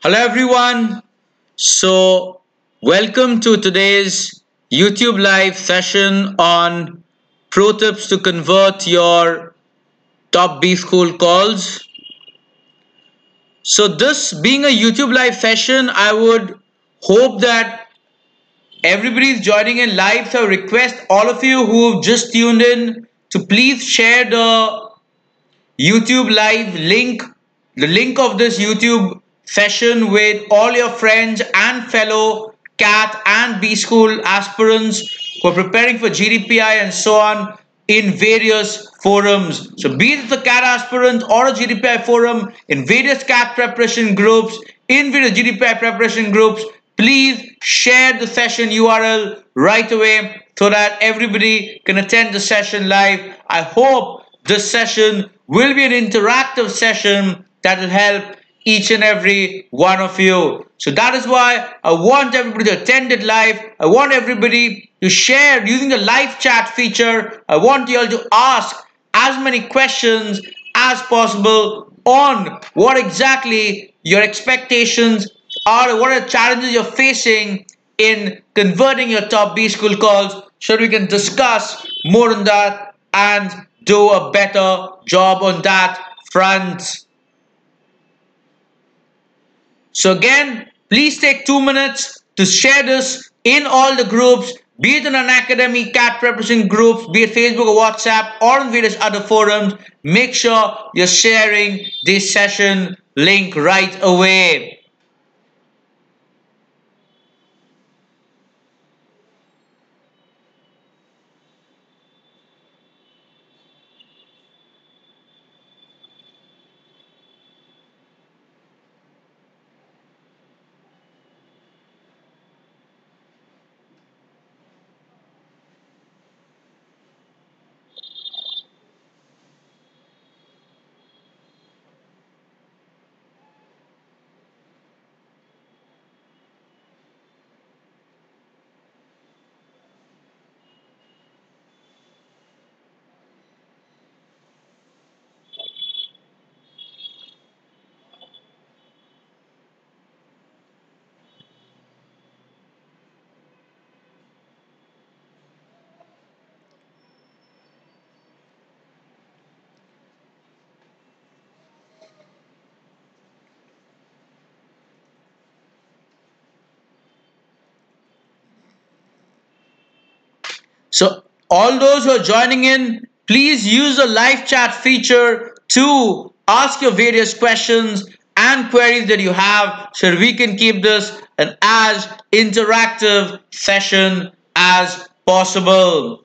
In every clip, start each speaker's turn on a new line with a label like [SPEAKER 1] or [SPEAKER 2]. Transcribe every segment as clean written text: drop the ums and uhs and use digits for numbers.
[SPEAKER 1] Hello everyone. Welcome to today's YouTube live session on pro tips to convert your top B school calls. So this being a YouTube live session, I would hope that everybody is joining in live. So I request all of you who've just tuned in to please share the YouTube live link, the link of this YouTube session with all your friends and fellow CAT and B school aspirants who are preparing for GDPI and so on in various forums. So be it the CAT aspirant or a GDPI forum, in various CAT preparation groups, in various GDPI preparation groups, please share the session URL right away so that everybody can attend the session live. I hope this session will be an interactive session that will help each and every one of you. So that is why I want everybody to attend it live. I want everybody to share using the live chat feature. I want you all to ask as many questions as possible on what exactly your expectations are, what are the challenges you're facing in converting your top B school calls, so we can discuss more on that and do a better job on that front. So again, please take 2 minutes to share this in all the groups, be it in Unacademy, CAT preparation groups, be it Facebook or WhatsApp, or in various other forums. Make sure you're sharing this session link right away. So all those who are joining in, please use the live chat feature to ask your various questions and queries that you have so we can keep this an as interactive session as possible.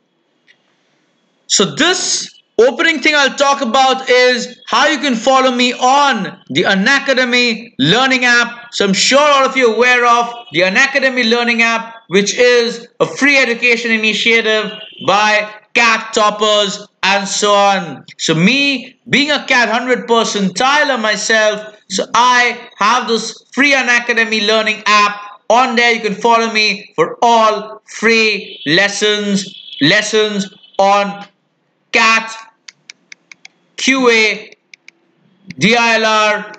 [SPEAKER 1] So this opening thing I'll talk about is how you can follow me on the Unacademy Learning app. So I'm sure all of you are aware of the Unacademy Learning app, which is a free education initiative by CAT toppers and so on. So me being a CAT 100 percentiler myself, so I have this free Unacademy Learning app. On there you can follow me for all free lessons on CAT, QA, DILR,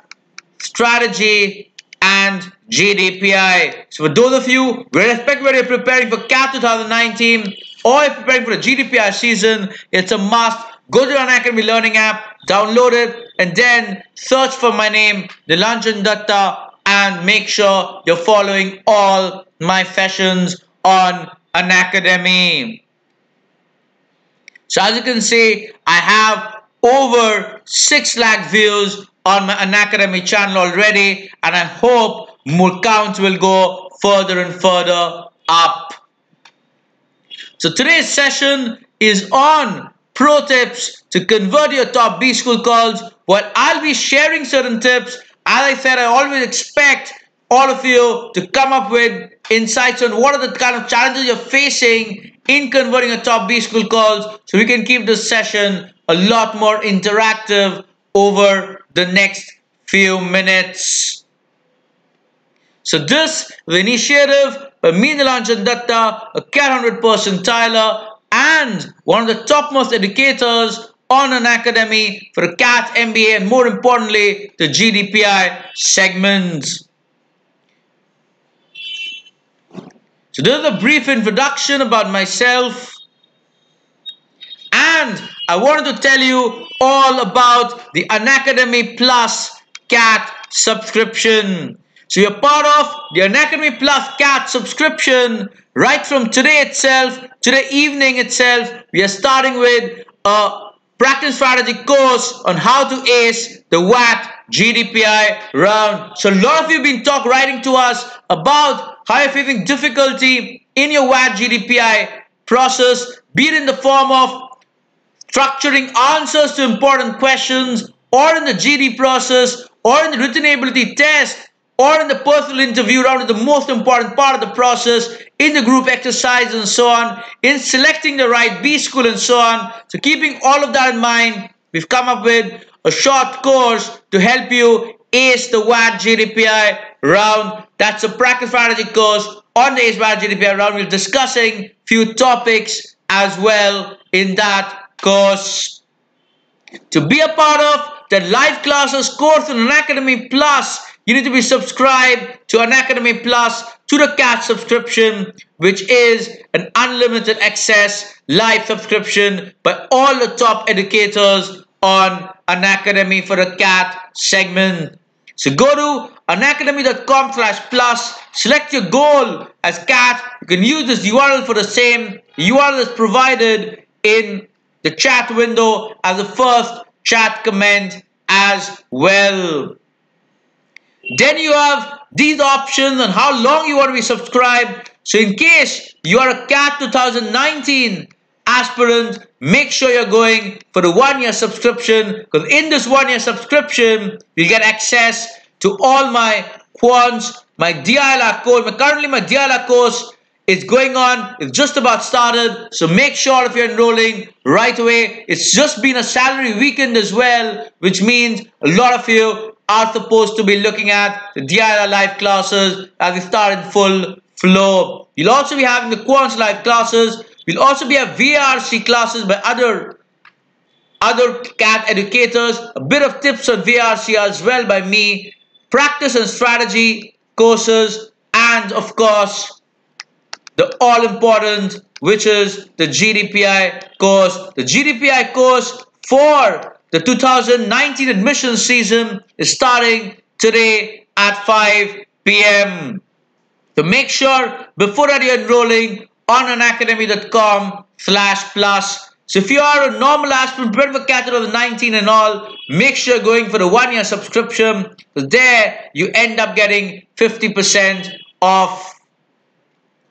[SPEAKER 1] strategy, and GDPI. So for those of you, irrespective whether you're preparing for CAT 2019 or you're preparing for the GDPI season, it's a must. Go to the Unacademy Learning app, download it, and then search for my name, Nilanjan Datta, and make sure you're following all my sessions on Unacademy. So as you can see, I have over 6 lakh views on my Unacademy channel already, and I hope more counts will go further and further up. So today's session is on pro tips to convert your top B school calls. Well, I'll be sharing certain tips. As I said, I always expect all of you to come up with insights on what are the kind of challenges you're facing in converting a top B school calls, so we can keep this session a lot more interactive over the next few minutes. So this is the initiative by me, Nilanjan Datta, a CAT 100 percentiler and one of the topmost educators on Unacademy for a CAT MBA and more importantly the GDPI segments. So this is a brief introduction about myself, and I wanted to tell you all about the Unacademy Plus CAT subscription. So you're part of the Unacademy Plus CAT subscription. Right from today itself, today evening itself, we are starting with a practice strategy course on how to ace the WAT GDPI round. So a lot of you have been writing to us about how you're facing difficulty in your WAT GDPI process, be it in the form of structuring answers to important questions, or in the GD process, or in the written ability test, or in the personal interview round, the most important part of the process, in the group exercise and so on, in selecting the right B school and so on. So keeping all of that in mind, we've come up with a short course to help you ace the WAT GDPI round. That's a practice strategy course on the ace WAT GDPI round. We're discussing few topics as well in that course. To be a part of the live classes course on Unacademy Plus, you need to be subscribed to Unacademy Plus to the CAT subscription, which is an unlimited access live subscription by all the top educators on Unacademy for the CAT segment. So go to unacademy.com/plus, select your goal as CAT. You can use this URL for the same. The URL is provided in the chat window as the first chat comment as well. Then you have these options on how long you want to be subscribed. So in case you are a CAT 2019 aspirant, make sure you're going for the 1-year subscription, because in this 1-year subscription, you get access to all my quants, my DILR course. Currently my DILR course is going on. It's just about started. So make sure if you're enrolling right away. It's just been a salary weekend as well, which means a lot of you are supposed to be looking at the DILR live classes as we start in full flow. You'll also be having the quants live classes. We'll also be having VRC classes by other CAT educators. A bit of tips on VRC as well by me. Practice and strategy courses, and of course the all-important, which is the GDPI course. The GDPI course for the 2019 admission season is starting today at 5 p.m. So make sure before that you're enrolling on unacademy.com/plus. So if you are a normal aspirant, prepared for CAT 2019 and all, make sure you're going for the 1-year subscription. So there you end up getting 50% off.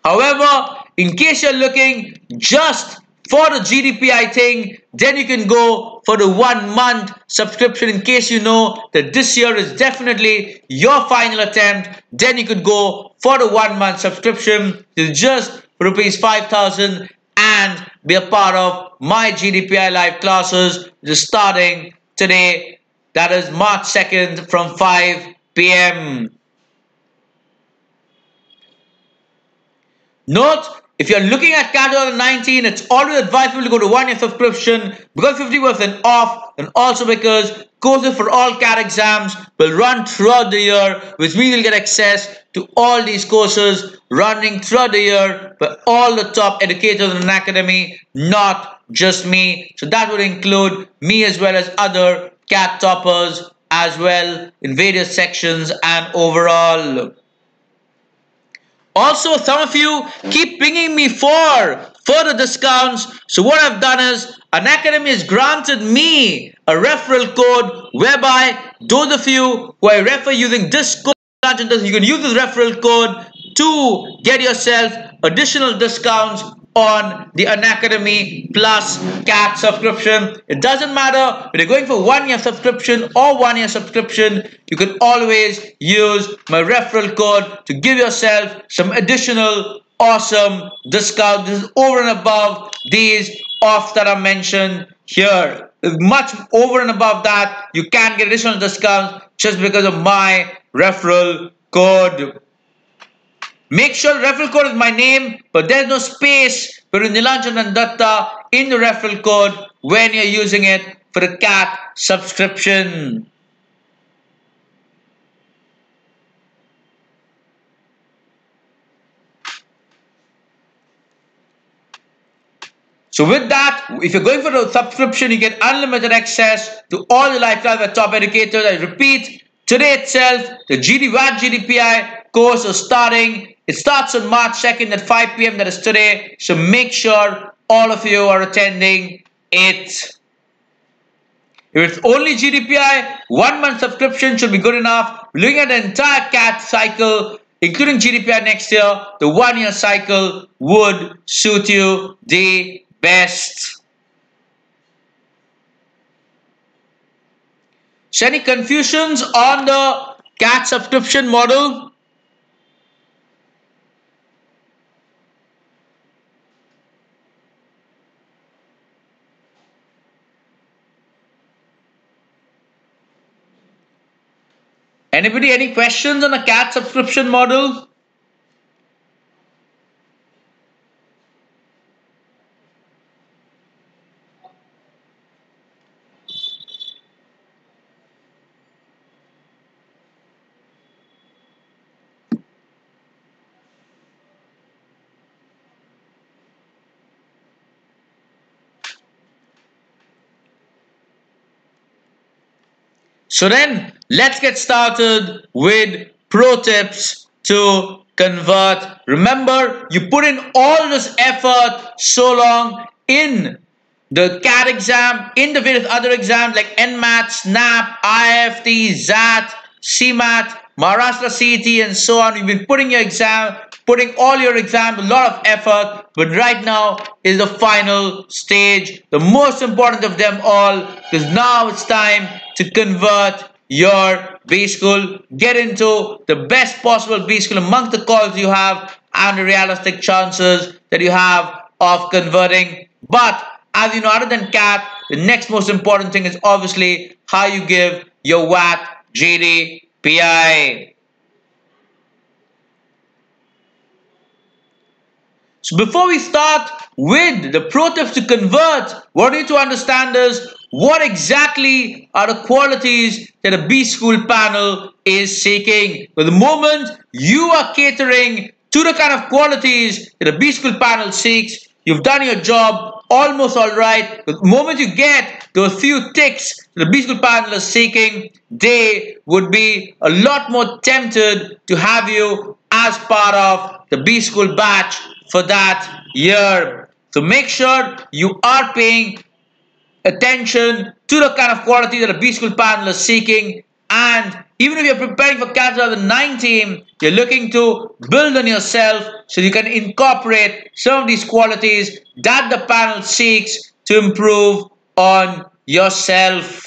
[SPEAKER 1] However, in case you're looking just for the GDPI thing, then you can go for the 1-month subscription. In case you know that this year is definitely your final attempt, then you could go for the 1-month subscription. It's just rupees 5,000 and be a part of my GDPI live classes, which is starting today. That is March 2nd from 5 p.m. Note, if you're looking at CAT 2019, it's always advisable to go to 1-year subscription because 50% off, and also because courses for all CAT exams will run throughout the year, which means you'll get access to all these courses running throughout the year by all the top educators in Unacademy, not just me. So that would include me as well as other CAT toppers as well in various sections and overall. Also, some of you keep pinging me for further discounts. So what I've done is Unacademy has granted me a referral code whereby those of you who I refer using this code, you can use this referral code to get yourself additional discounts on the Unacademy Plus CAT subscription. It doesn't matter whether you're going for 1-year subscription or 1-year subscription, you can always use my referral code to give yourself some additional awesome discount. This is over and above these offs that are mentioned here. Much over and above that, you can get additional discounts just because of my referral code. Make sure the referral code is my name, but there's no space between Nilanjan and Datta in the referral code when you're using it for the CAT subscription. So with that, if you're going for a subscription, you get unlimited access to all the lifestyle of top educators. I repeat, today itself, the VAT GDPI course is starting. It starts on March 2nd at 5 p.m. That is today. So make sure all of you are attending it. If it's only GDPI, 1 month subscription should be good enough. Looking at the entire CAT cycle, including GDPI next year, the 1 year cycle would suit you the best. So any confusions on the CAT subscription model? Anybody, any questions on the CAT subscription model? So then let's get started with pro tips to convert. Remember, you put in all this effort so long in the CAT exam, in the various other exams like NMAT, SNAP, IFT, ZAT, CMAT, Maharashtra CET, and so on. You've been putting all your exams, a lot of effort, but right now is the final stage, the most important of them all, because now it's time to convert your B school, get into the best possible B school amongst the calls you have and the realistic chances that you have of converting. But as you know, other than CAT, the next most important thing is obviously how you give your VAT GDPI. So before we start with the pro tips to convert, what you need to understand is what exactly are the qualities that a B school panel is seeking. But the moment you are catering to the kind of qualities that a B school panel seeks, you've done your job almost all right. The moment you get those few ticks that the B school panel is seeking, they would be a lot more tempted to have you as part of the B school batch for that year. So make sure you are paying attention to the kind of quality that a B school panel is seeking. And even if you're preparing for CAT 2019, you're looking to build on yourself so you can incorporate some of these qualities that the panel seeks to improve on yourself.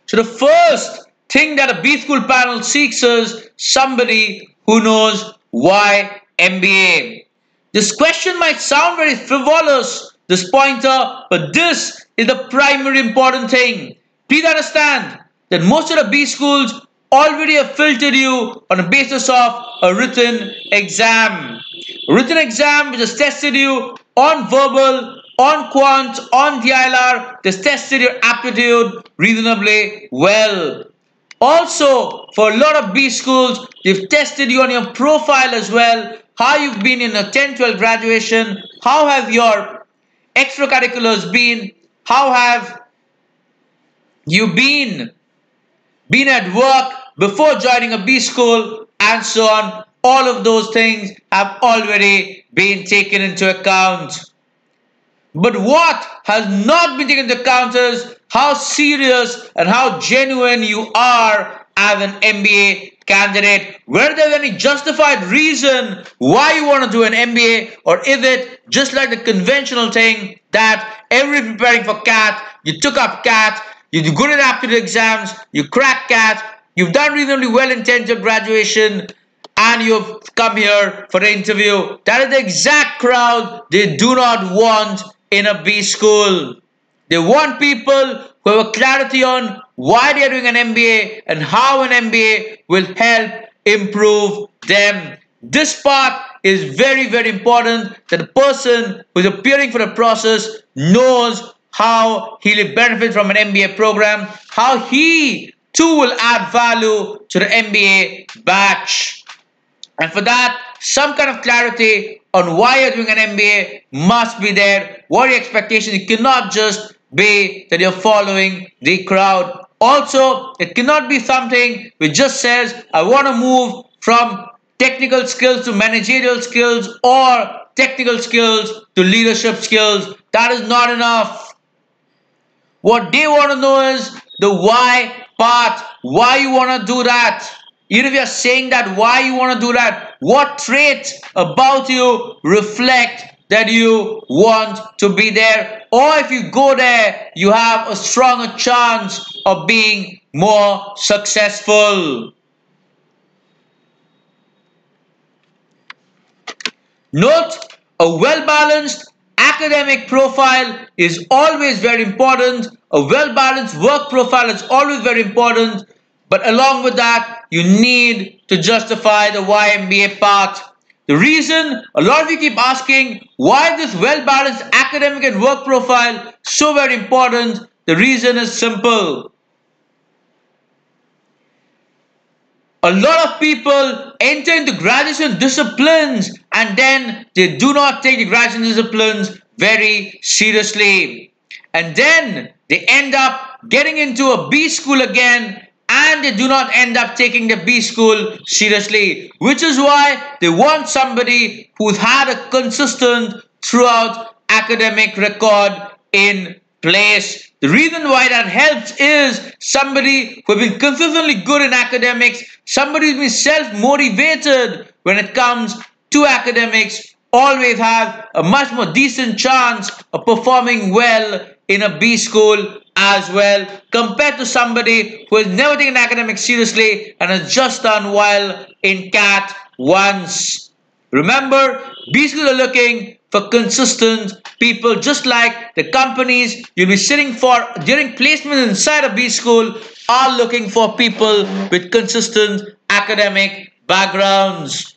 [SPEAKER 1] So the first thing that a B school panel seeks is somebody who knows why MBA. This question might sound very frivolous, this pointer, but this is the primary important thing. Please understand that most of the B schools already have filtered you on the basis of a written exam. A written exam which has tested you on verbal, on quant, on DILR, has tested your aptitude reasonably well. Also, for a lot of B schools, they've tested you on your profile as well, how you've been in a 10-12 graduation, how have your extracurriculars been, how have you been at work before joining a B school, and so on. All of those things have already been taken into account. But what has not been taken into account is how serious and how genuine you are as an MBA candidate. Whether there's any justified reason why you want to do an MBA, or is it just like the conventional thing that every preparing for CAT, you took up CAT, you do good at aptitude exams, you crack CAT, you've done reasonably well in 10th graduation, and you've come here for the interview. That is the exact crowd they do not want in a B school. They want people who have a clarity on why they are doing an MBA and how an MBA will help improve them. This part is very, very important, that the person who is appearing for the process knows how he will benefit from an MBA program, how he Two will add value to the MBA batch. And for that, some kind of clarity on why you're doing an MBA must be there. What are your expectations? It cannot just be that you're following the crowd. Also, it cannot be something which just says, I want to move from technical skills to managerial skills or technical skills to leadership skills. That is not enough. What they want to know is the why part, why you want to do that. Even if you're saying that why you want to do that, what traits about you reflect that you want to be there, or if you go there, you have a stronger chance of being more successful. Note, a well-balanced academic profile is always very important. A well-balanced work profile is always very important. But along with that, you need to justify the YMBA part. The reason a lot of you keep asking, why this well-balanced academic and work profile so very important? The reason is simple. A lot of people enter into graduation disciplines and then they do not take the graduation disciplines very seriously. And then they end up getting into a B school again and they do not end up taking the B school seriously. Which is why they want somebody who's had a consistent throughout academic record in place. The reason why that helps is somebody who has been consistently good in academics, somebody who's been self-motivated when it comes to academics, always has a much more decent chance of performing well in a B school as well, compared to somebody who has never taken academics seriously and has just done well in CAT once. Remember, B schools are looking for consistent people, just like the companies you'll be sitting for during placement inside a B school are looking for people with consistent academic backgrounds.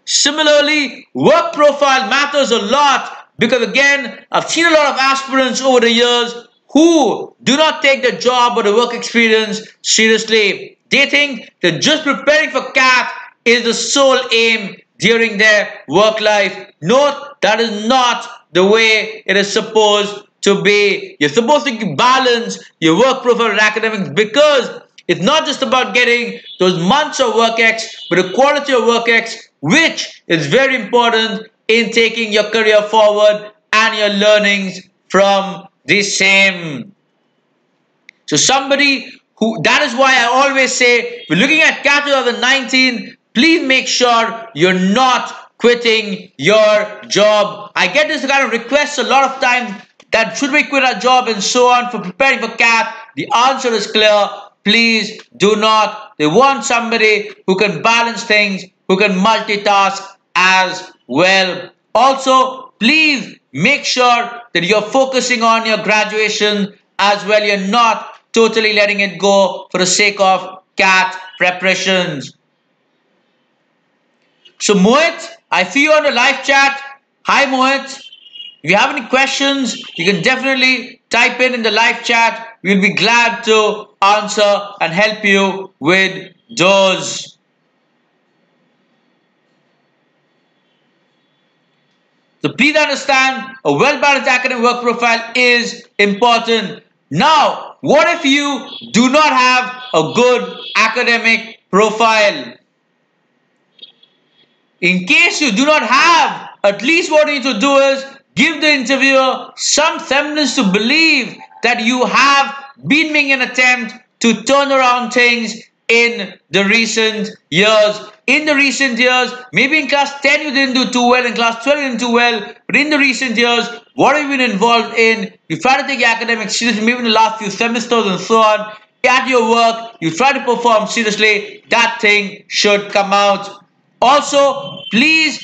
[SPEAKER 1] Similarly, work profile matters a lot because again, I've seen a lot of aspirants over the years who do not take the job or the work experience seriously. They think that just preparing for CAT is the sole aim during their work life. Note, that is not the way it is supposed to be. You're supposed to balance your work profile and academics because it's not just about getting those months of work X, but the quality of work X, which is very important in taking your career forward and your learnings from the same. So somebody who, that is why I always say, we're looking at CAT 2019, please make sure you're not quitting your job. I get this kind of requests a lot of times that should we quit our job and so on for preparing for CAT. The answer is clear. Please do not. They want somebody who can balance things, who can multitask as well. Also, please make sure that you're focusing on your graduation as well. You're not totally letting it go for the sake of CAT preparations. So Mohit, I see you on the live chat. Hi Mohit. If you have any questions, you can definitely type in the live chat. We'll be glad to answer and help you with those. So please understand, a well-balanced academic work profile is important. Now, what if you do not have a good academic profile? In case you do not have, at least what you need to do is give the interviewer some semblance to believe that you have been making an attempt to turn around things in the recent years. In the recent years, maybe in class 10 you didn't do too well, in class 12 you didn't do well, but in the recent years, what have you been involved in? You try to take your academics seriously, maybe in the last few semesters and so on. At your work, you try to perform seriously, that thing should come out. Also, please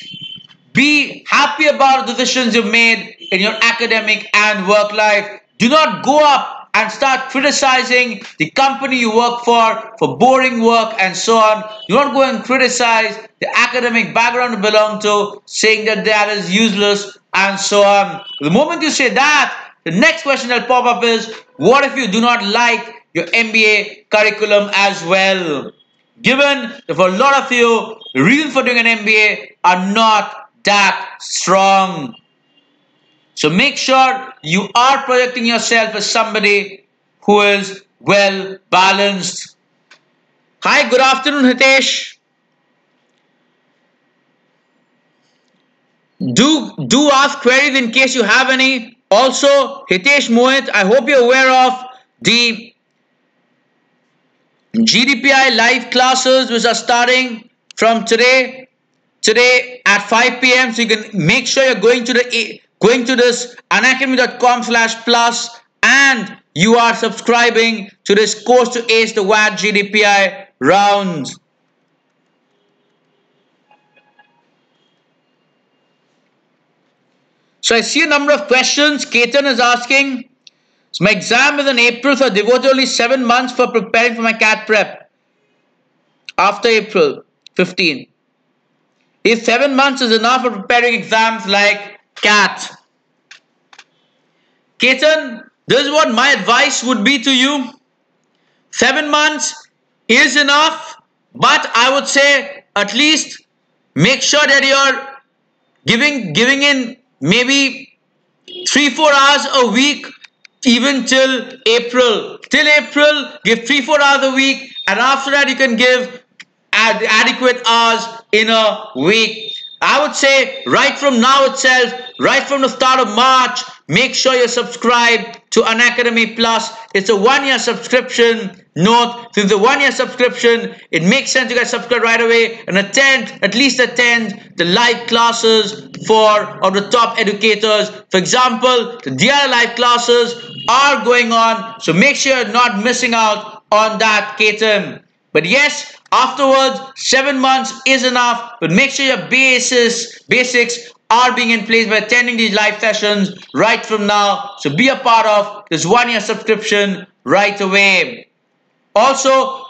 [SPEAKER 1] be happy about the decisions you've made in your academic and work life. Do not go up and start criticizing the company you work for boring work and so on. Do not go and criticize the academic background you belong to, saying that that is useless and so on. The moment you say that, the next question that will pop up is, what if you do not like your MBA curriculum as well. Given that for a lot of you, the reason for doing an MBA are not that strong. So make sure you are projecting yourself as somebody who is well balanced. Hi, good afternoon, Hitesh. Do ask queries in case you have any. Also, Hitesh Mohit, I hope you're aware of the GDPI live classes which are starting from today at 5 p.m. So you can make sure you're going to this unacademy.com/plus and you are subscribing to this course to ace the WAD GDPI rounds. So I see a number of questions. Ketan is asking, so my exam is in April, so I devoted only 7 months for preparing for my CAT prep after April 15. If 7 months is enough for preparing exams like CAT? Ketan, this is what my advice would be to you. 7 months is enough, but I would say at least make sure that you're giving in maybe 3-4 hours a week, even till April. Till April, give 3-4 hours a week, and after that you can give adequate hours in a week. I would say right from now itself, right from the start of March, make sure you're subscribed to Unacademy Plus. It's a 1-year subscription. Note, since the 1-year subscription, it makes sense to get subscribed right away and at least attend the live classes of the top educators. For example, the DIY live classes are going on, so make sure you're not missing out on that, Ketan. But yes, afterwards, 7 months is enough, but make sure your basics are being in place by attending these live sessions right from now. So be a part of this 1-year subscription right away. Also,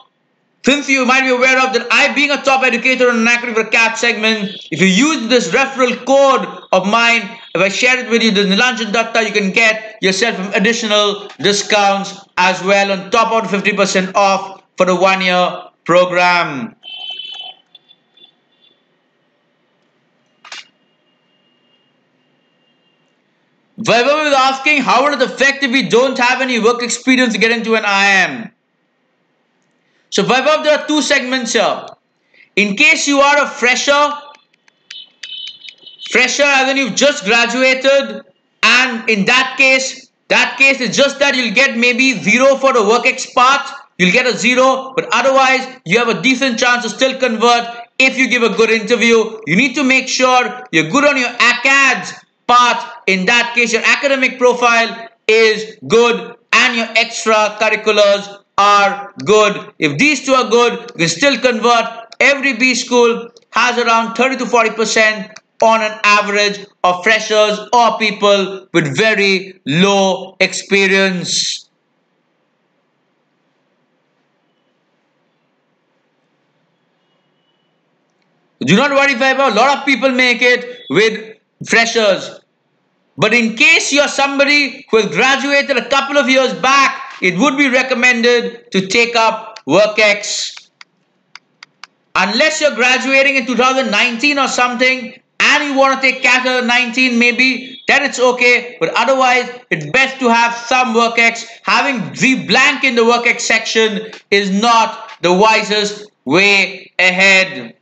[SPEAKER 1] since you might be aware of that I being a top educator on Unacademy for CAT segment, if you use this referral code of mine, if I share it with you, the Nilanjan Datta, you can get yourself additional discounts as well on top of 50% off for the 1-year program. Vaibhav is asking, how will it affect if we don't have any work experience to get into an IIM? So Vaibhav, there are 2 segments here. In case you are a fresher as in you've just graduated, and in that case it's just that you'll get maybe 0 for the work ex part. You'll get a 0, but otherwise you have a decent chance to still convert if you give a good interview. You need to make sure you're good on your ACADS part. In that case, your academic profile is good and your extracurriculars are good. If these 2 are good, you can still convert. Every B school has around 30 to 40% on an average of freshers or people with very low experience. Do not worry, Vaibhav. A lot of people make it with freshers. But in case you're somebody who has graduated a couple of years back, it would be recommended to take up WorkX. Unless you're graduating in 2019 or something and you want to take CAT 19 maybe, then it's okay. But otherwise, it's best to have some WorkX. Having the blank in the WorkX section is not the wisest way ahead.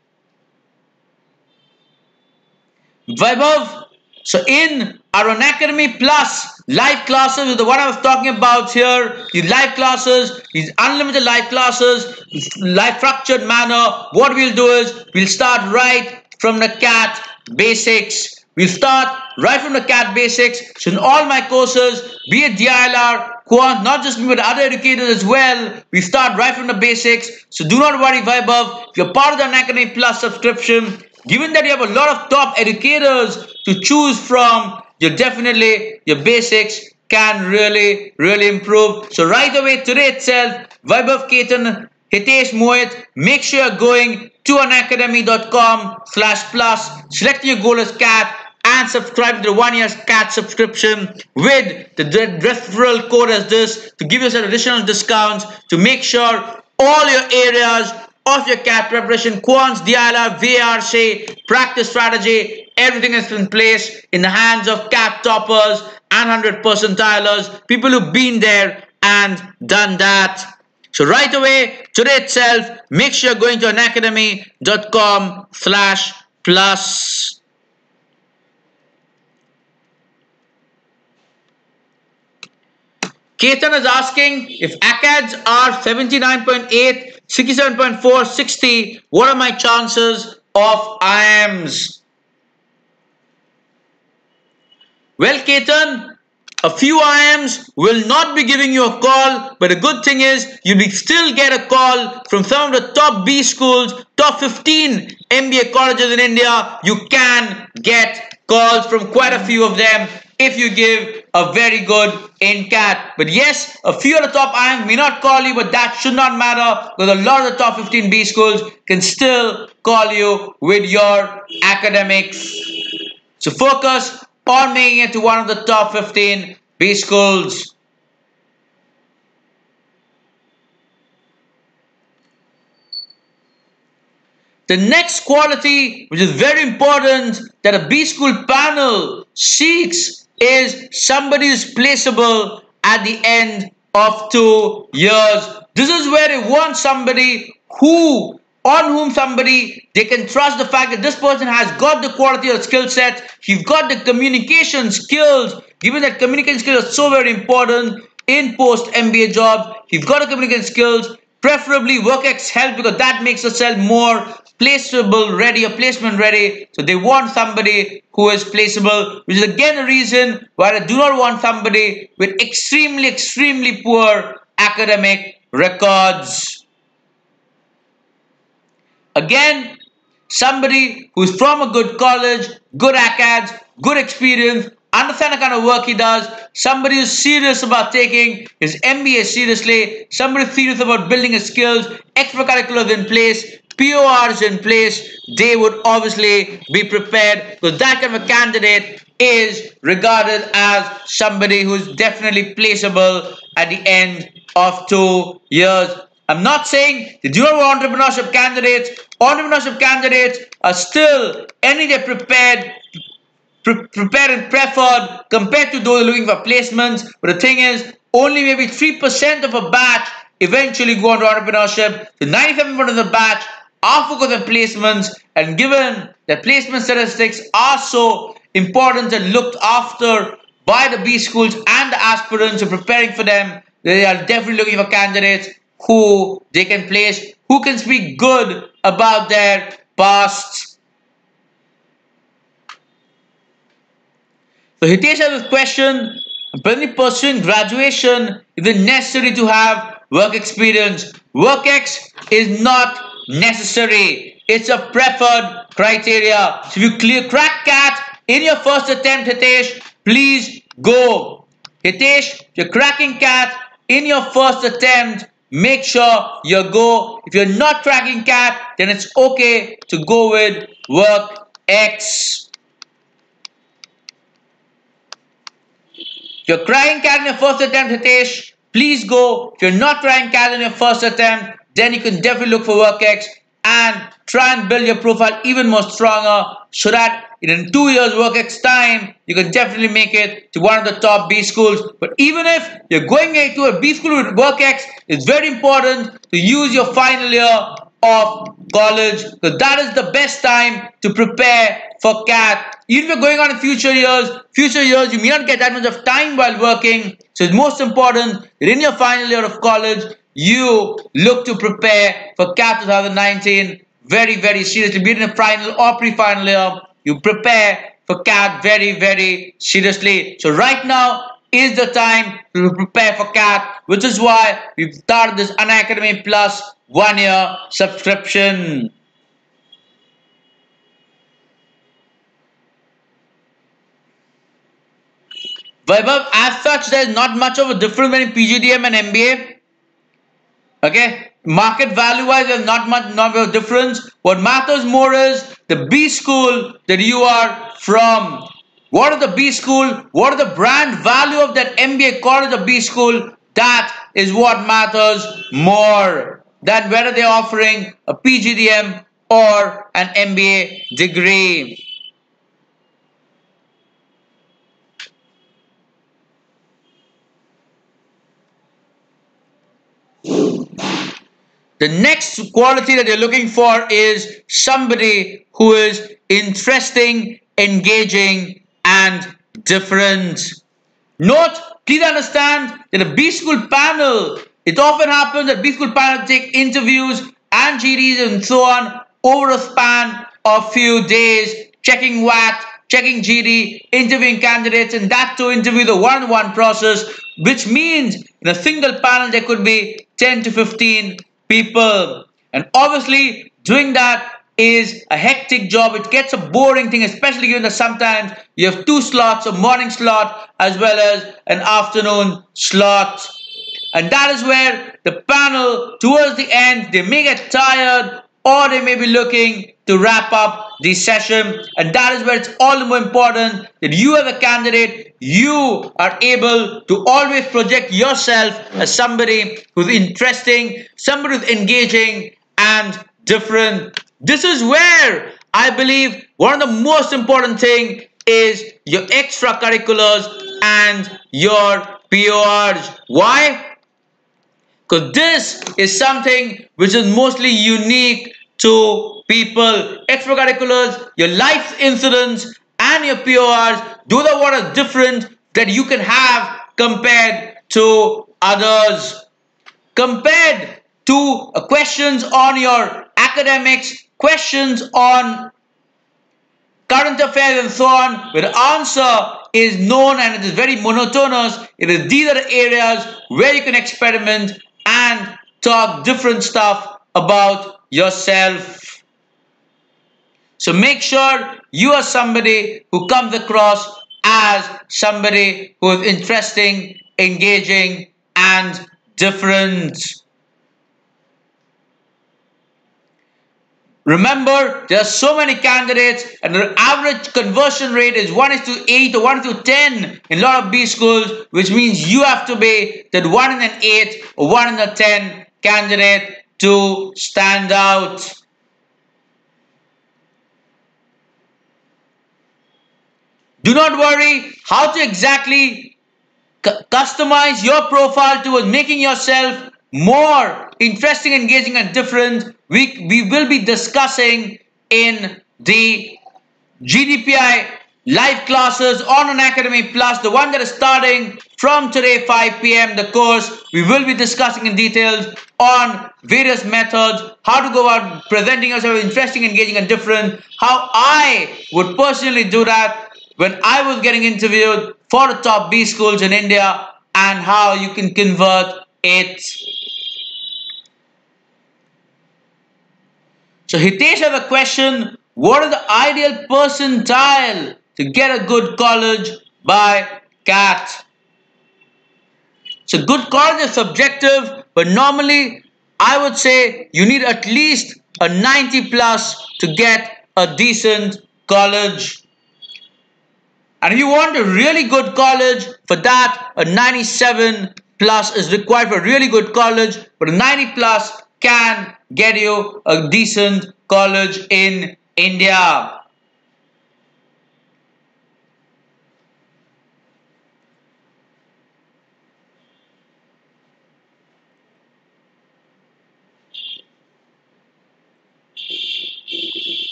[SPEAKER 1] Vaibhav, so in our Unacademy Plus live classes, the one I was talking about here, these live classes, these unlimited live classes, live structured manner, what we'll do is we'll start right from the CAT basics. We'll start right from the CAT basics. So in all my courses, be it DILR, Quant, not just me but other educators as well, we start right from the basics. So do not worry, Vaibhav, if you're part of the Unacademy Plus subscription, given that you have a lot of top educators to choose from, your basics can really improve. So right away today itself, Vaibhav, Ketan, Hitesh, Mohit, make sure you're going to unacademy.com/plus, selecting your goal as CAT, and subscribe to the 1 year CAT subscription with the referral code as this to give you some additional discounts to make sure all your areas of your CAT preparation, quants, DILR, VAR, practice strategy, everything is in place in the hands of CAT toppers and 100 percentilers, people who've been there and done that. So right away, today itself, make sure you're going to unacademy.com/plus. Ketan is asking, if ACADs are 79.8, 67.4, 60, what are my chances of IIMs? Well, Ketan, a few IIMs will not be giving you a call, but the good thing is you'll still get a call from some of the top B schools, top 15 MBA colleges in India. You can get calls from quite a few of them if you give a very good in-CAT. But yes, a few of the top IIMs may not call you, but that should not matter because a lot of the top 15 B schools can still call you with your academics. So focus on making it to one of the top 15 B schools. The next quality, which is very important, that a B school panel seeks is somebody who's placeable at the end of 2 years. This is where they want somebody on whom they can trust the fact that this person has got the quality or skill set. You've got the communication skills, given that communication skills are so very important in post-MBA jobs. You've got the communication skills, preferably WorkX help because that makes yourself more placeable ready or placement ready. So they want somebody who is placeable, which is again a reason why I do not want somebody with extremely poor academic records. Again, somebody who's from a good college, good ACADS, good experience, understand the kind of work he does, somebody who's serious about taking his MBA seriously, somebody serious about building his skills, extracurriculars in place, PORs in place. They would obviously be prepared because that kind of a candidate is regarded as somebody who's definitely placeable at the end of 2 years. I'm not saying they do not want entrepreneurship candidates. Entrepreneurship candidates are still any day prepared and preferred compared to those looking for placements. But the thing is, only maybe 3% of a batch eventually go into entrepreneurship. So 97% of the batch are focused on placements, and given that placement statistics are so important and looked after by the B schools and the aspirants who are preparing for them, they are definitely looking for candidates who they can place, who can speak good about their past. So Hitesh has this question, apparently pursuing graduation, is it necessary to have work experience? WorkX is not necessary. It's a preferred criteria. So if you crack CAT in your first attempt, Hitesh, please go. Hitesh, if you're cracking CAT in your first attempt, make sure you go. If you're not cracking CAT, then it's okay to go with WorkX. If you're cracking CAT in your first attempt, Hitesh, please go. If you're not cracking CAT in your first attempt, then you can definitely look for WorkX and try and build your profile even more stronger so that in 2 years WorkX time, you can definitely make it to one of the top B schools. But even if you're going into a B school with WorkX, it's very important to use your final year of college because that is the best time to prepare for CAT. Even if you're going on in future years, you may not get that much of time while working. So it's most important that in your final year of college, you look to prepare for CAT 2019 very seriously. Be it in a final or pre-final year, you prepare for CAT very seriously. So right now is the time to prepare for CAT, which is why we've started this Unacademy Plus 1 year subscription. Vaibhav, as such, there's not much of a difference between PGDM and MBA. Okay, market value wise, there's not much of a difference. What matters more is the B school that you are from. what is the B school, what is the brand value of that MBA college or B school. That is what matters more than whether they're offering a PGDM or an MBA degree. The next quality that you're looking for is somebody who is interesting, engaging, and different. Note, please understand that a B school panel, it often happens that B school panel take interviews and GDs and so on over a span of few days, checking WAT, checking GD, interviewing candidates, and that to interview the one-on-one process, which means in a single panel there could be 10 to 15 people. And obviously doing that is a hectic job. It gets a boring thing, especially given that sometimes you have two slots, a morning slot as well as an afternoon slot. And that is where the panel, towards the end, they may get tired or they may be looking to wrap up the session. And that is where it's all the more important that you as a candidate, you are able to always project yourself as somebody who's interesting, somebody who's engaging and different. This is where I believe one of the most important thing is your extracurriculars and your PORs. Why? Because this is something which is mostly unique to people. Extracurriculars, your life incidents and your PORs, those are what are different that you can have compared to others. Compared to questions on your academics, questions on current affairs and so on, where the answer is known and it is very monotonous. These are the areas where you can experiment and talk different stuff about yourself. So make sure you are somebody who comes across as somebody who is interesting, engaging, and different. Remember, there are so many candidates and the average conversion rate is 1:8 or 1:10 in a lot of B schools, which means you have to be that 1 in an 8 or 1 in a 10 candidate to stand out. Do not worry how to exactly customize your profile towards making yourself more interesting, engaging, and different. We will be discussing in the GDPI live classes on Unacademy Plus, the one that is starting from today 5 p.m. the course. We will be discussing in details on various methods, how to go about presenting yourself interesting, engaging, and different, how I would personally do that when I was getting interviewed for the top B schools in India, and how you can convert it. So Hitesh has a question, what is the ideal percentile to get a good college by CAT? So good college is subjective, but normally I would say you need at least a 90 plus to get a decent college. And if you want a really good college, for that a 97 plus is required for a really good college, but a 90 plus can get you a decent college in India.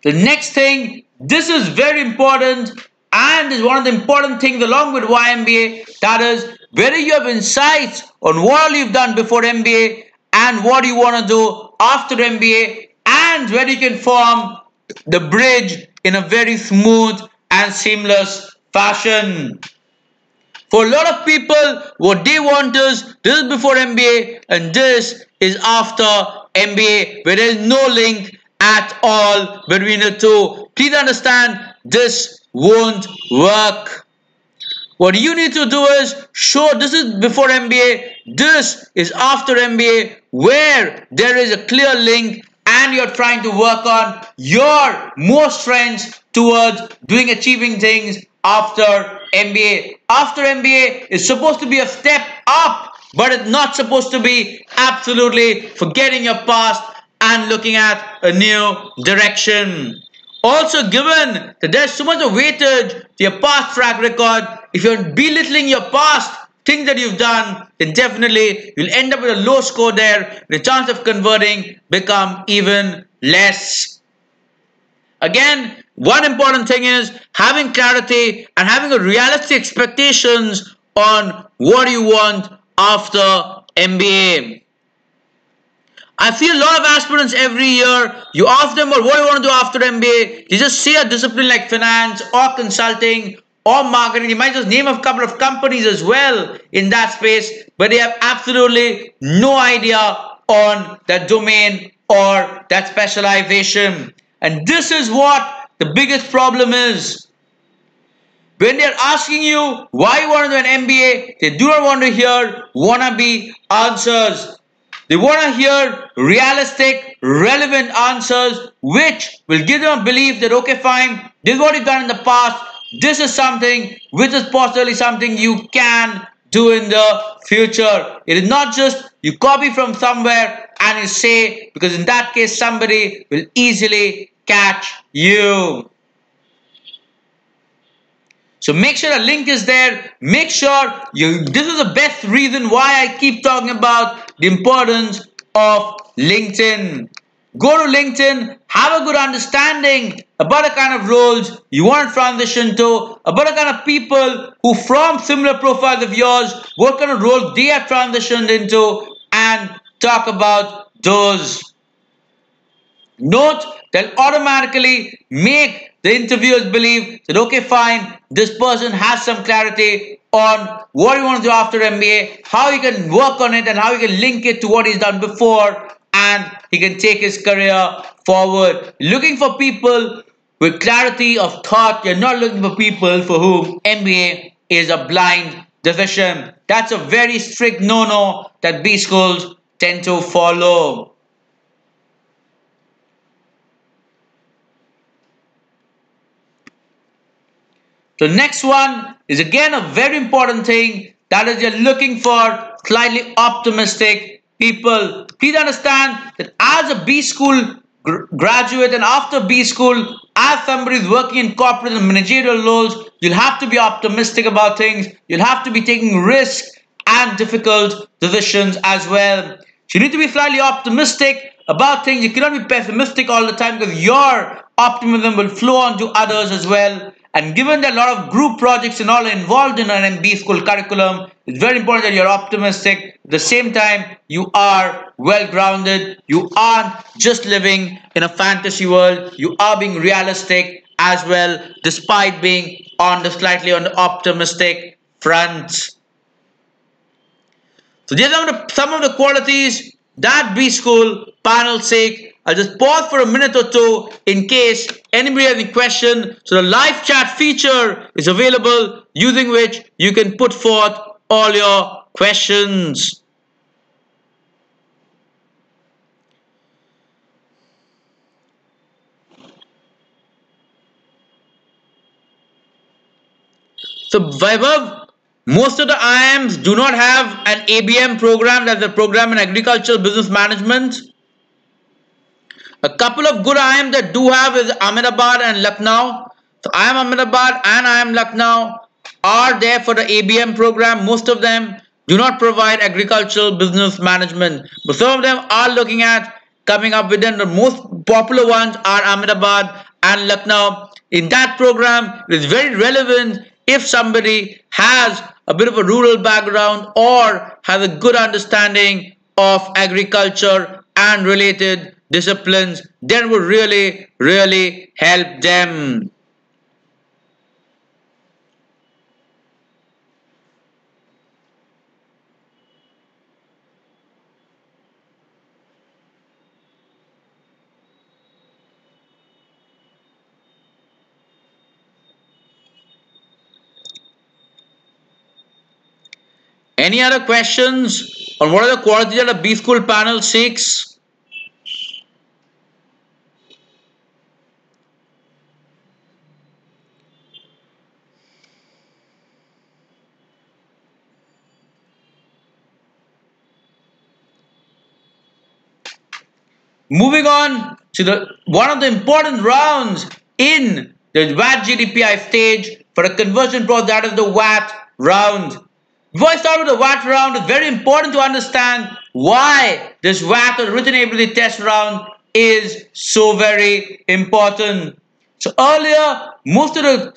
[SPEAKER 1] The next thing, this is very important and is one of the important things along with YMBA, that is whether you have insights on what all you've done before MBA and what you want to do after MBA, and whether you can form the bridge in a very smooth and seamless fashion. For a lot of people, what they want is this is before MBA and this is after MBA, where there is no link at all between the two. Please understand, this won't work. What you need to do is show this is before MBA, this is after MBA, where there is a clear link and you're trying to work on your more strengths towards achieving things after MBA. After MBA is supposed to be a step up, but it's not supposed to be absolutely forgetting your past and looking at a new direction. Also, given that there's so much of weightage to your past track record, if you're belittling your past things that you've done, then definitely you'll end up with a low score there, and the chance of converting become even less. Again, one important thing is having clarity and having a realistic expectations on what you want after MBA. I feel a lot of aspirants every year, you ask them about what you want to do after MBA, they just say a discipline like finance or consulting or marketing. You might just name a couple of companies as well in that space, but they have absolutely no idea on that domain or that specialization. And this is what the biggest problem is. When they are asking you why you want to do an MBA, they do not want to hear wannabe answers. They want to hear realistic, relevant answers which will give them a belief that, okay, fine, this is what you've done in the past. This is something which is possibly something you can do in the future. It is not just you copy from somewhere and you say, because in that case somebody will easily catch you. So make sure the link is there. Make sure this is the best reason why I keep talking about the importance of LinkedIn. Go to LinkedIn, have a good understanding about the kind of roles you want to transition to, about the kind of people who from similar profiles of yours, what kind of roles they have transitioned into, and talk about those. Note that automatically make the interviewers believe that, okay, fine, this person has some clarity on what he wants to do after MBA, how he can work on it and how he can link it to what he's done before, and he can take his career forward. Looking for people with clarity of thought. You're not looking for people for whom MBA is a blind decision. That's a very strict no-no that B schools tend to follow. The next one is again a very important thing, that is you're looking for slightly optimistic people. Please understand that as a B school graduate and after B school, as somebody who's working in corporate and managerial roles, you'll have to be optimistic about things. You'll have to be taking risks and difficult decisions as well. So you need to be slightly optimistic about things. You cannot be pessimistic all the time, because your optimism will flow on to others as well. And given that a lot of group projects and all are involved in an MB school curriculum, it's very important that you're optimistic. At the same time, you are well grounded. You aren't just living in a fantasy world. You are being realistic as well, despite being slightly on the optimistic front. So these are some of the qualities that B school panel seek. I'll just pause for a minute or two in case anybody has any question. So the live chat feature is available, using which you can put forth all your questions. So Vaibhav, most of the IIMs do not have an ABM program, that's a program in agricultural business management. A couple of good IIMs that do have is Ahmedabad and Lucknow. So IIM Ahmedabad and IIM Lucknow are there for the ABM program. Most of them do not provide agricultural business management, but some of them are looking at coming up with them. The most popular ones are Ahmedabad and Lucknow. In that program, it is very relevant if somebody has a bit of a rural background or has a good understanding of agriculture and related disciplines, then would really help them. Any other questions on what are the qualities that a B school panel seeks? Moving on to the one of the important rounds in the VAT GDPI stage for a conversion process, that is the VAT round. Before I start with the VAT round, it's very important to understand why this VAT or written ability test round is so very important. So earlier, most of the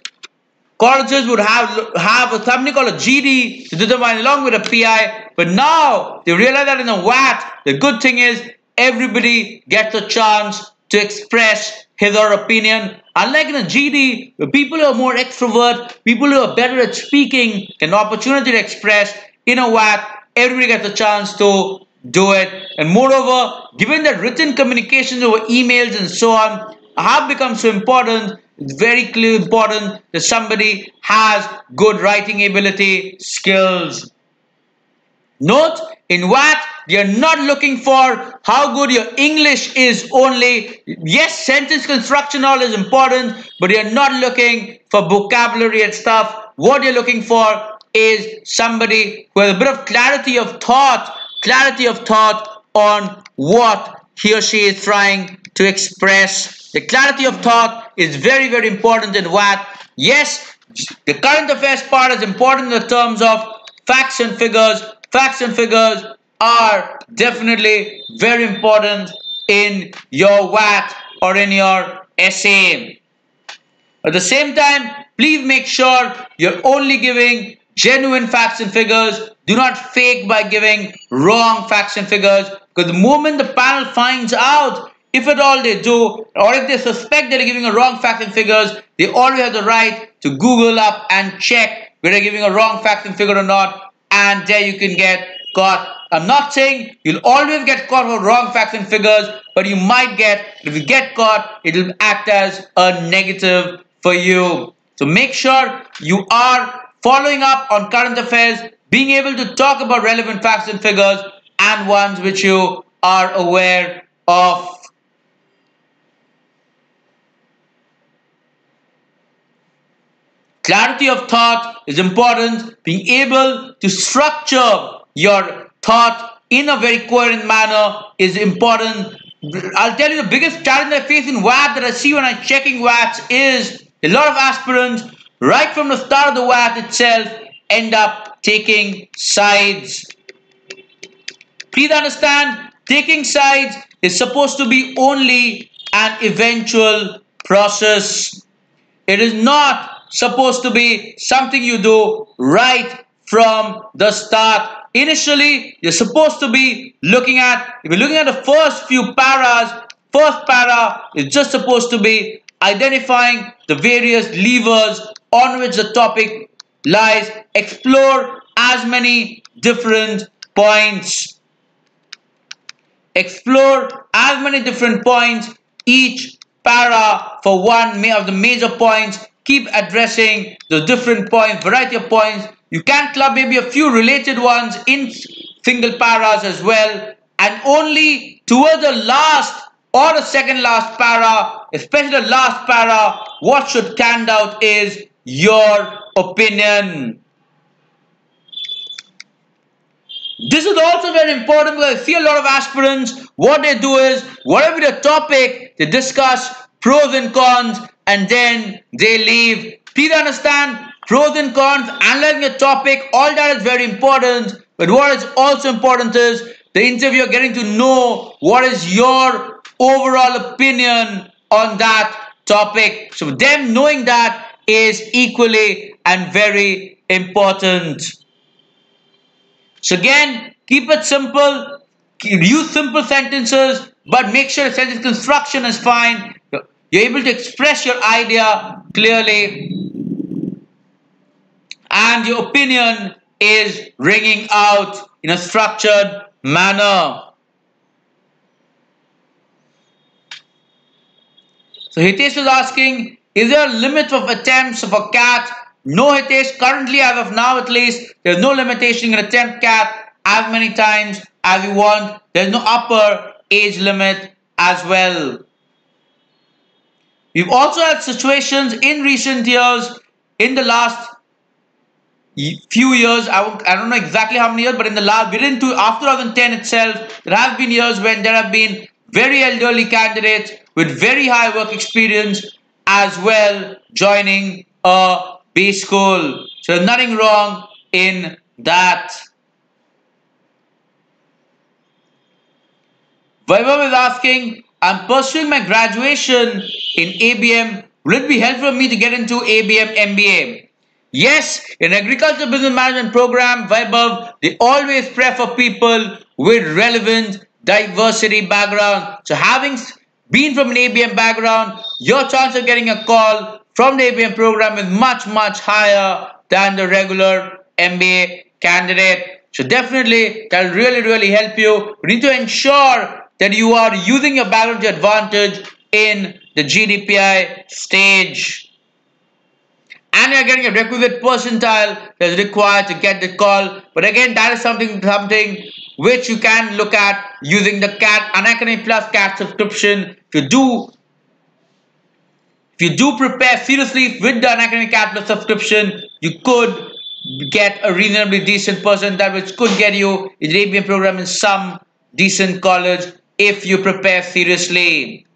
[SPEAKER 1] colleges would have something called a GD to determine along with a PI, but now they realize that in the VAT, the good thing is everybody gets a chance to express his or her opinion. Unlike in a GD, the people who are more extrovert, people who are better at speaking, an opportunity to express. In a VAT, everybody gets a chance to do it. And moreover, given that written communications over emails and so on have become so important, it's very clearly important that somebody has good writing ability skills. Note, in VAT, they are not looking for how good your English is only. Yes, sentence construction all is important, but they are not looking for vocabulary and stuff. What you're looking for is somebody who has a bit of clarity of thought on what he or she is trying to express. The clarity of thought is very, very important in VAT. Yes, the current affairs part is important in the terms of facts and figures. Facts and figures are definitely very important in your VAT or in your essay. At the same time, please make sure you're only giving genuine facts and figures. Do not fake by giving wrong facts and figures, because the moment the panel finds out, if at all they do, or if they suspect they're giving a wrong facts and figures, they always have the right to Google up and check whether they're giving a wrong fact and figure or not, and there you can get caught. I'm not saying you'll always get caught for wrong facts and figures, but you might get, if you get caught, it'll act as a negative for you. So make sure you are following up on current affairs, being able to talk about relevant facts and figures and ones which you are aware of. Clarity of thought is important. Being able to structure your thought in a very coherent manner is important. I'll tell you the biggest challenge I face in VAT that I see when I'm checking VATs is a lot of aspirants, right from the start of the VAT itself, end up taking sides. Please understand, taking sides is supposed to be only an eventual process. It is not supposed to be something you do right from the start. Initially, you're supposed to be looking at, if you're looking at the first few paras, first para is just supposed to be identifying the various levers on which the topic lies. Explore as many different points. Explore as many different points. Each para for one of the major points. Keep addressing the different points, variety of points. You can club maybe a few related ones in single paras as well. And only towards the last or the second last para, especially the last para, what should stand out is your opinion. This is also very important because I see a lot of aspirants, what they do is, whatever the topic, they discuss pros and cons and then they leave. Please understand, pros and cons, analyzing a topic, all that is very important. But what is also important is the interviewer getting to know what is your overall opinion on that topic. So them knowing that is equally and very important. So again, keep it simple, use simple sentences, but make sure the sentence construction is fine. You're able to express your idea clearly and your opinion is ringing out in a structured manner. So Hitesh was asking, is there a limit of attempts of a cat? No, Hitesh, currently as of now at least, there's no limitation. You can attempt cat as many times as you want. There's no upper age limit as well. We've also had situations in recent years, in the last few years, I don't know exactly how many years, but in the last, after 2010 itself, there have been years when there have been very elderly candidates with very high work experience as well joining a B school. So there's nothing wrong in that. Vaibhav is asking, I'm pursuing my graduation in ABM. Will it be helpful for me to get into ABM MBA? Yes, in agriculture business management program, Vaibhav, they always prefer people with relevant diversity background. So having been from an ABM background, your chance of getting a call from the ABM program is much, much higher than the regular MBA candidate. So definitely, that will really, really help you. You need to ensure that you are using your background to advantage in the GDPI stage. And you're getting a requisite percentile that is required to get the call. But again, that is something which you can look at using the Unacademy Plus CAT subscription. If you do prepare seriously with the Unacademy CAT Plus subscription, you could get a reasonably decent percentile which could get you in the ABM program in some decent college if you prepare seriously.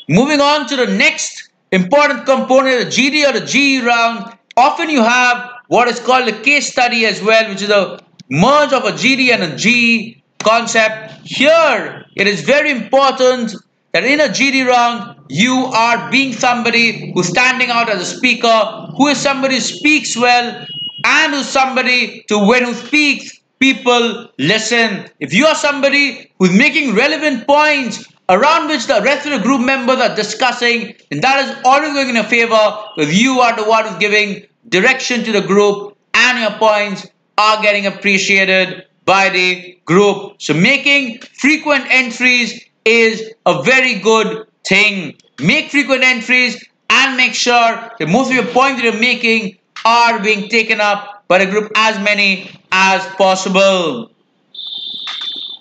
[SPEAKER 1] Moving on to the next important component, the GD or the GE round. Often you have what is called a case study as well, which is a merge of a GD and a GE concept. Here, it is very important that in a GD round, you are being somebody who's standing out as a speaker, who is somebody who speaks well, and who's somebody to when who speaks, people listen. If you are somebody who's making relevant points around which the rest of the group members are discussing, then that is always going in your favor because you are the one who's giving direction to the group and your points are getting appreciated by the group. So making frequent entries is a very good thing. Make frequent entries and make sure that most of your points that you're making are being taken up by the group, as many as possible.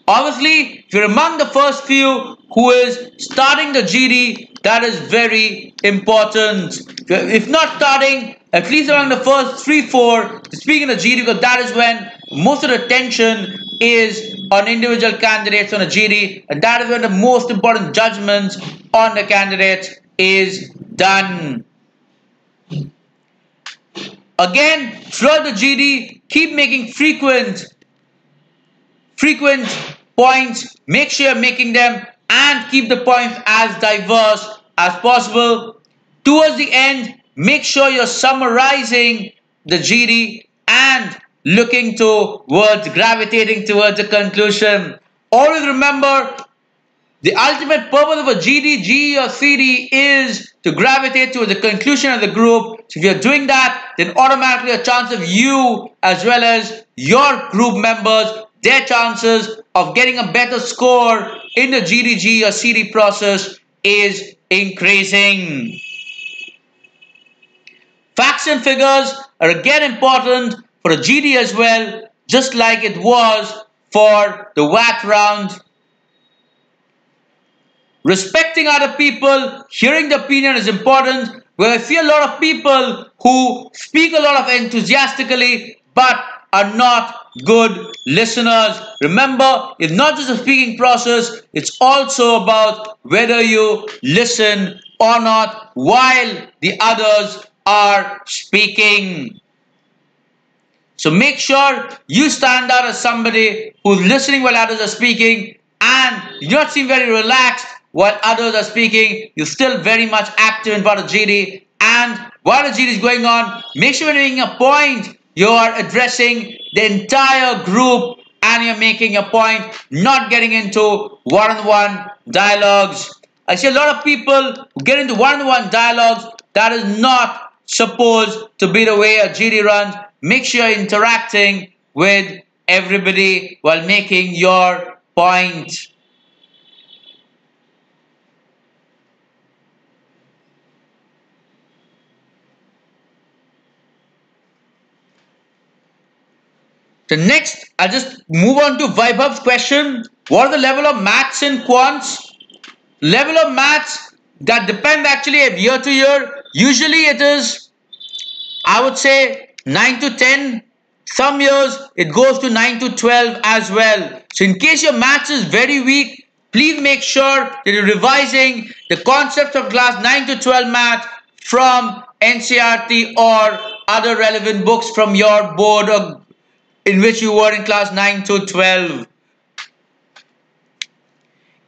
[SPEAKER 1] Obviously, if you're among the first few who is starting the GD, that is very important. If not starting, at least among the first 3-4 speaking the GD, because that is when most of the attention is on individual candidates on a GD, and that is when the most important judgments on the candidates is done. Again, throughout the GD, keep making frequent points. Make sure you're making them and keep the points as diverse as possible. Towards the end, make sure you're summarizing the GD and looking towards, gravitating towards a conclusion. Always remember, the ultimate purpose of a GD, GE or CD is to gravitate towards the conclusion of the group. So if you're doing that, then automatically a chance of you as well as your group members, their chances of getting a better score in the GD, GE or CD process is increasing. Facts and figures are again important for a GD as well, just like it was for the WAT round. Respecting other people, hearing the opinion is important. Where I see a lot of people who speak a lot of enthusiastically but are not good listeners. Remember, it's not just a speaking process, it's also about whether you listen or not while the others are speaking. So make sure you stand out as somebody who's listening while others are speaking, and you do not seem very relaxed while others are speaking. You're still very much active in part of GD, and while the GD is going on, make sure when you're making a point, you are addressing the entire group and you're making a point, not getting into one-on-one dialogues. I see a lot of people who get into one-on-one dialogues. That is not supposed to be the way a GD runs. Make sure you're interacting with everybody while making your point. The next, I'll just move on to Vaibhav's question. What are the level of maths and quants? Level of maths, that depends actually year to year. Usually it is, I would say, 9 to 10 Some years it goes to 9 to 12 as well. So in case your maths is very weak, please make sure that you're revising the concepts of class 9 to 12 math from NCERT or other relevant books from your board or in which you were in class 9 to 12.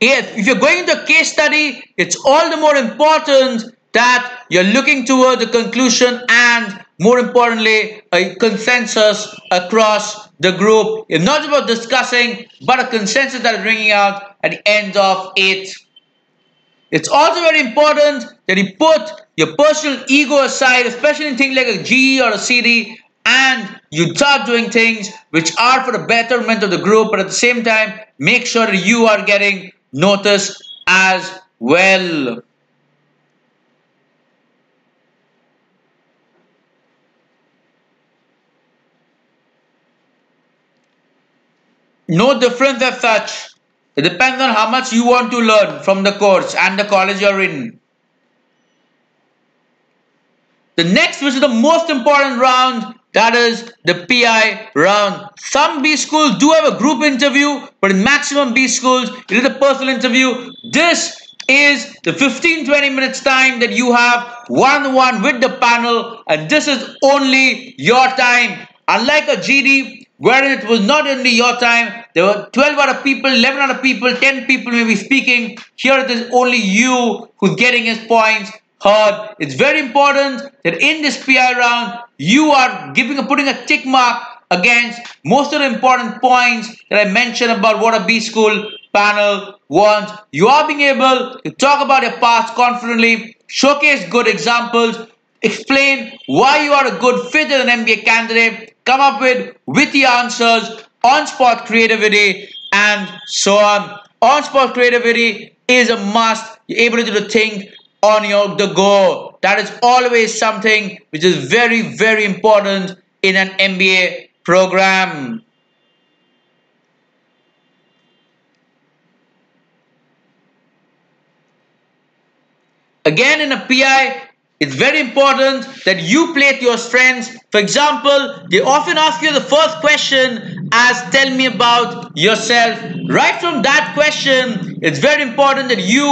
[SPEAKER 1] If you're going into a case study, it's all the more important that you're looking towards a conclusion and, more importantly, a consensus across the group. It's not about discussing, but a consensus that is bringing out at the end of it. It's also very important that you put your personal ego aside, especially in things like a GE or a CD, and you start doing things which are for the betterment of the group, but at the same time, make sure that you are getting noticed as well. No difference as such. It depends on how much you want to learn from the course and the college you're in. The next, which is the most important round, that is the PI round. Some B schools do have a group interview, but in maximum B schools, it is a personal interview. This is the 15-20 minutes time that you have one-on-one with the panel, and this is only your time. Unlike a GD, wherein it was not only your time, there were 12 other people, 11 other people, 10 people may be speaking. Here it is only you who's getting his points heard. It's very important that in this PI round, you are putting a tick mark against most of the important points that I mentioned about what a B school panel wants. You are being able to talk about your past confidently, showcase good examples, explain why you are a good fit as an MBA candidate, come up with witty answers, on-spot creativity, and so on. On-spot creativity is a must. You're able to think on the go. That is always something which is very, very important in an MBA program. Again, in a PI, it's very important that you play to your strengths. For example, they often ask you the first question as tell me about yourself. Right from that question, it's very important that you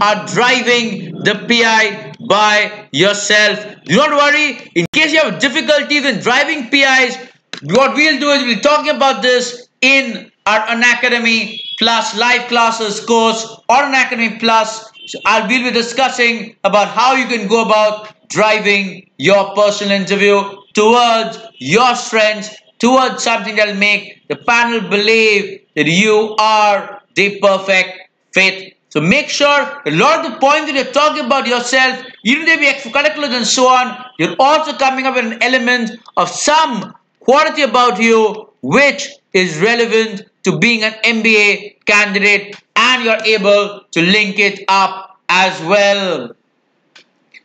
[SPEAKER 1] are driving the PI by yourself. Do not worry, in case you have difficulties in driving PIs, what we'll do is we'll be talking about this in our Unacademy Plus live classes course or Unacademy Plus. So we'll be discussing about how you can go about driving your personal interview towards your strengths, towards something that will make the panel believe that you are the perfect fit. So make sure a lot of the points that you're talking about yourself, even if they be extracurriculars and so on, you're also coming up with an element of some quality about you which is relevant to being an MBA candidate, and you're able to link it up as well.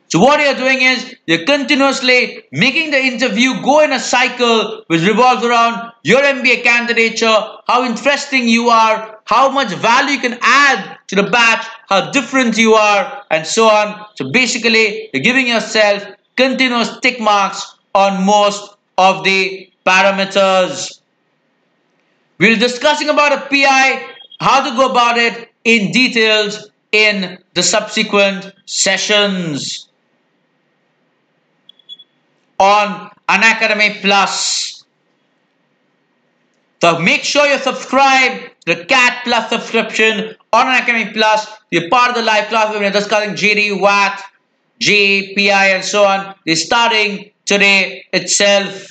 [SPEAKER 1] So what you're doing is you're continuously making the interview go in a cycle which revolves around your MBA candidature, how interesting you are, how much value you can add to the batch, how different you are, and so on. So basically, you're giving yourself continuous tick marks on most of the parameters. We'll be discussing about a PI, how to go about it in details in the subsequent sessions on Unacademy Plus. So make sure you subscribe to the CAT Plus subscription on Unacademy Plus. You're part of the live class where we're discussing GD, WAT, G, PI, and so on. They're starting today itself.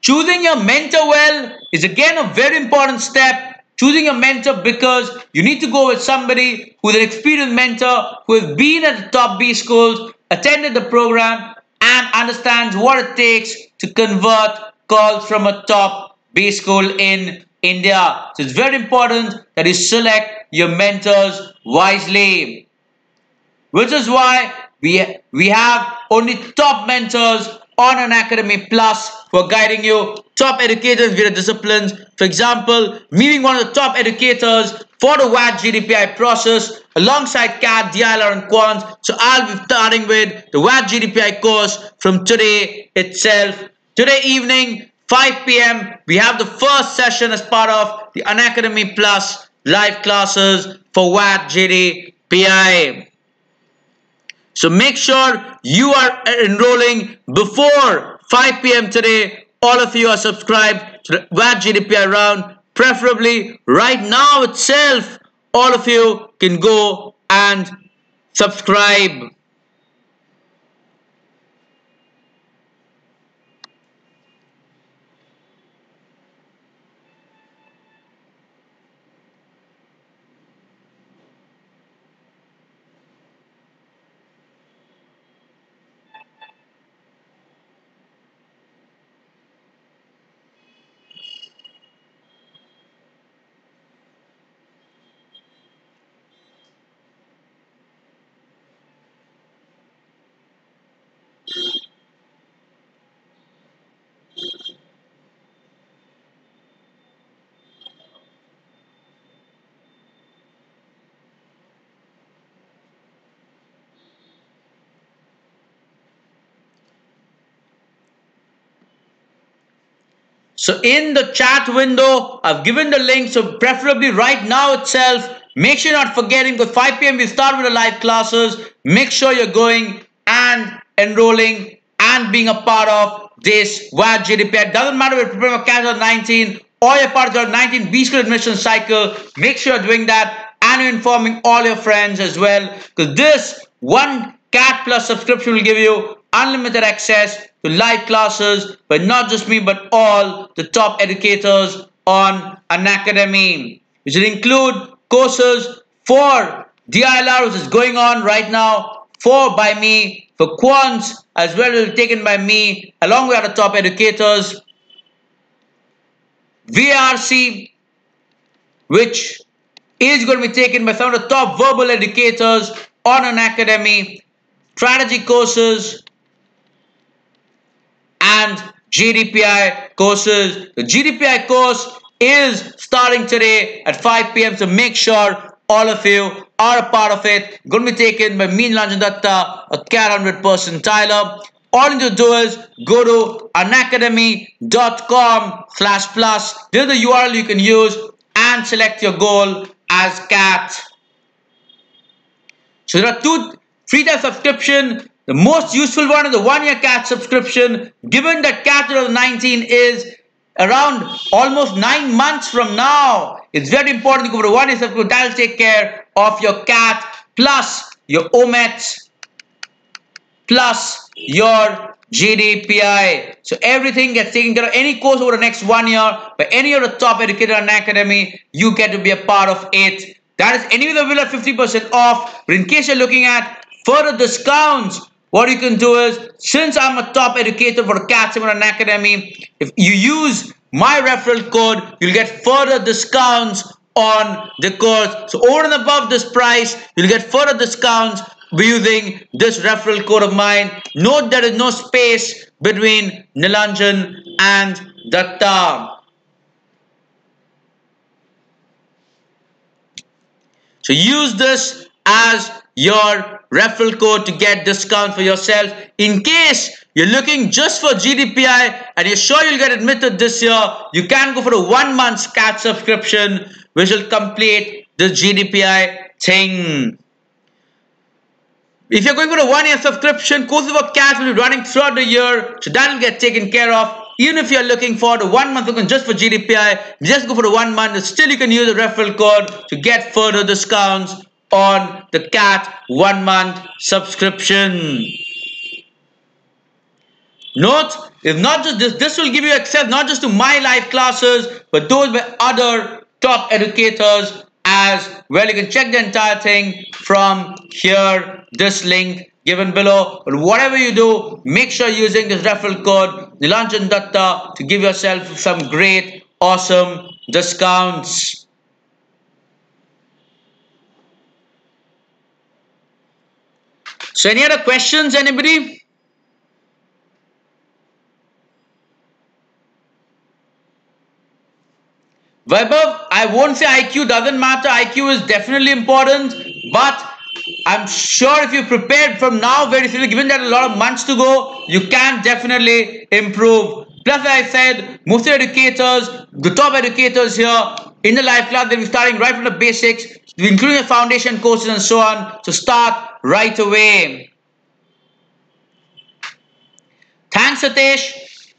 [SPEAKER 1] Choosing your mentor well is again a very important step. Choosing a mentor because you need to go with somebody who is an experienced mentor, who has been at the top B schools, attended the program, and understands what it takes to convert calls from a top B school in India. So it's very important that you select your mentors wisely. Which is why we have only top mentors on Unacademy Plus who are guiding you top educators in various disciplines. For example, me being one of the top educators for the VAT GDPI process alongside CAT, DILR and Quants. So I'll be starting with the VAT GDPI course from today itself. Today evening, 5 p.m. we have the first session as part of the Unacademy Plus live classes for VAT GDPI. So make sure you are enrolling before 5 p.m. today. All of you are subscribed to the VAT GDPI round. Preferably right now itself, all of you can go and subscribe. So in the chat window, I've given the link. So preferably right now itself, make sure you're not forgetting, because 5 p.m. we start with the live classes. Make sure you're going and enrolling and being a part of this VAT GDPR. It doesn't matter if you're preparing for CAT 19 or you're part of the 19 B school admission cycle. Make sure you're doing that and you're informing all your friends as well, because this one CAT Plus subscription will give you unlimited access to live classes by not just me but all the top educators on Unacademy, which will include courses for DILR, which is going on right now by me, for Quants as well, will be taken by me along with other top educators, VRC, which is going to be taken by some of the top verbal educators on Unacademy, strategy courses, and GDPI courses. The GDPI course is starting today at 5 p.m. So make sure all of you are a part of it. It's going to be taken by me, Nilanjan, a CAT 100 Percentile. All you need to do is go to unacademy.com/plus. This is the URL you can use and select your goal as CAT. So there are three types of subscription. The most useful one is the 1-year CAT subscription. Given that CAT 2019 is around almost 9 months from now, it's very important to go for a 1-year subscription. That will take care of your CAT plus your OMETs plus your GDPI. So everything gets taken care of. Any course over the next 1 year by any of the top educators in Unacademy, you get to be a part of it. That is anyway available at 50% off. But in case you're looking at further discounts, what you can do is, since I'm a top educator for CAT in Unacademy, if you use my referral code, you'll get further discounts on the course. So over and above this price, you'll get further discounts by using this referral code of mine. Note there is no space between Nilanjan and Datta. So use this as your referral code to get discount for yourself. In case you're looking just for GDPI and you're sure you'll get admitted this year, you can go for a 1 month CAT subscription, which will complete the GDPI thing. If you're going for a 1-year subscription, courses for CAT will be running throughout the year, so that will get taken care of. Even if you're looking for the 1 month just for GDPI, just go for the 1 month. Still, you can use the referral code to get further discounts on the CAT 1 month subscription. Note, if not just this will give you access not just to my live classes, but those by other top educators as well. You can check the entire thing from here, this link given below. But whatever you do, make sure you're using this referral code Nilanjan Datta to give yourself some great, awesome discounts. So any other questions, anybody? Vaibhav, I won't say IQ doesn't matter. IQ is definitely important, but I'm sure if you prepared from now very seriously, given that a lot of months to go, you can definitely improve. Plus, as I said, most educators, the top educators here in the live class, they'll be starting right from the basics, including the foundation courses and so on. So start right away. Thanks, Satish.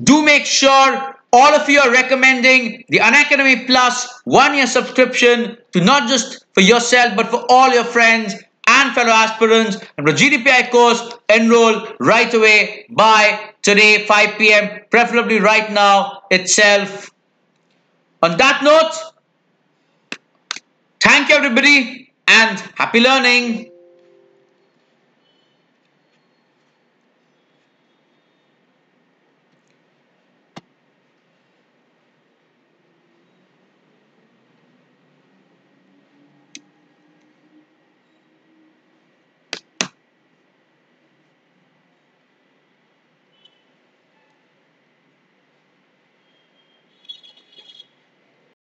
[SPEAKER 1] Do make sure all of you are recommending the Unacademy Plus 1 year subscription to not just for yourself but for all your friends and fellow aspirants. And for GDPI course, enroll right away by today 5 p.m. preferably right now itself. On that note, thank you everybody and happy learning.